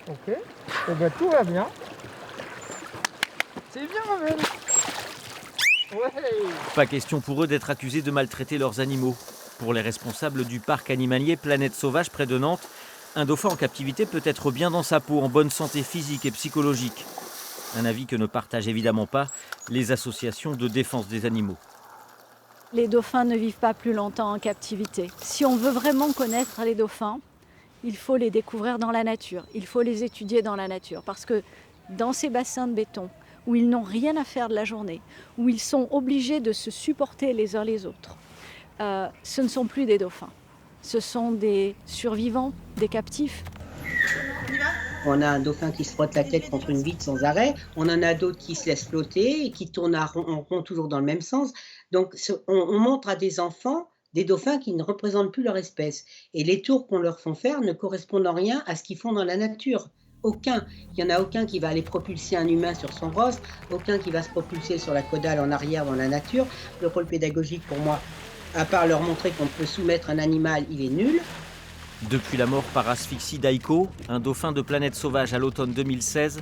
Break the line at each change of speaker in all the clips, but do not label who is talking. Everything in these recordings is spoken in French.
Ok. Eh ben, tout va bien. C'est bien, Ravel. Ouais.
Pas question pour eux d'être accusés de maltraiter leurs animaux. Pour les responsables du parc animalier Planète Sauvage près de Nantes, un dauphin en captivité peut être bien dans sa peau, en bonne santé physique et psychologique. Un avis que ne partagent évidemment pas les associations de défense des animaux.
Les dauphins ne vivent pas plus longtemps en captivité. Si on veut vraiment connaître les dauphins, il faut les découvrir dans la nature, il faut les étudier dans la nature. Parce que dans ces bassins de béton, où ils n'ont rien à faire de la journée, où ils sont obligés de se supporter les uns les autres, ce ne sont plus des dauphins. Ce sont des survivants, des captifs.
On a un dauphin qui se frotte la tête contre une vitre sans arrêt. On en a d'autres qui se laissent flotter et qui tournent en rond toujours dans le même sens. Donc, on montre à des enfants des dauphins qui ne représentent plus leur espèce. Et les tours qu'on leur fait faire ne correspondent en rien à ce qu'ils font dans la nature. Aucun. Il n'y en a aucun qui va aller propulser un humain sur son rostre, aucun qui va se propulser sur la caudale en arrière dans la nature. Le rôle pédagogique, pour moi, à part leur montrer qu'on peut soumettre un animal, il est nul.
Depuis la mort par asphyxie d'Aiko, un dauphin de Planète Sauvage à l'automne 2016,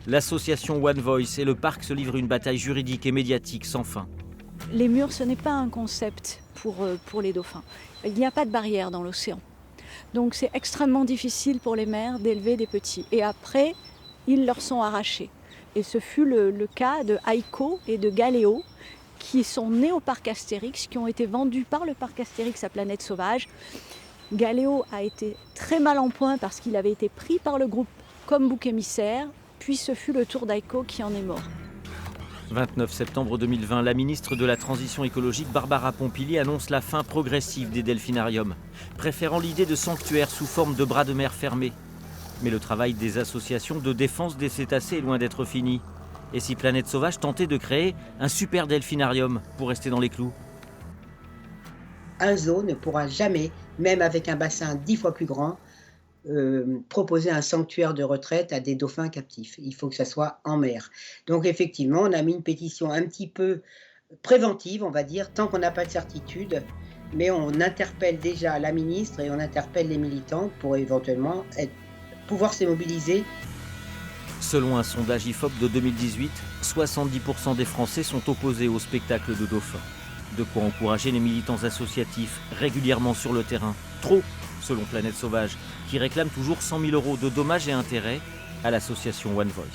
l'association One Voice et le parc se livrent une bataille juridique et médiatique sans fin.
Les murs, ce n'est pas un concept pour les dauphins. Il n'y a pas de barrière dans l'océan. Donc c'est extrêmement difficile pour les mères d'élever des petits. Et après, ils leur sont arrachés. Et ce fut le cas de Aiko et de Galéo, qui sont nés au parc Astérix, qui ont été vendus par le parc Astérix à Planète Sauvage. Galéo a été très mal en point parce qu'il avait été pris par le groupe comme bouc émissaire, puis ce fut le tour d'Aiko qui en est mort.
29 septembre 2020, la ministre de la Transition écologique Barbara Pompili annonce la fin progressive des delphinariums, préférant l'idée de sanctuaires sous forme de bras de mer fermés. Mais le travail des associations de défense des cétacés est loin d'être fini. Et si Planète Sauvage tentait de créer un super delphinarium pour rester dans les clous?
Un zoo ne pourra jamais, même avec un bassin 10 fois plus grand, proposer un sanctuaire de retraite à des dauphins captifs. Il faut que ça soit en mer. Donc effectivement, on a mis une pétition un petit peu préventive, on va dire, tant qu'on n'a pas de certitude, mais on interpelle déjà la ministre et on interpelle les militants pour éventuellement pouvoir se mobiliser.
Selon un sondage IFOP de 2018, 70% des Français sont opposés au spectacle de dauphins. De quoi encourager les militants associatifs régulièrement sur le terrain. Trop, selon Planète Sauvage, qui réclame toujours 100 000 € de dommages et intérêts à l'association One Voice.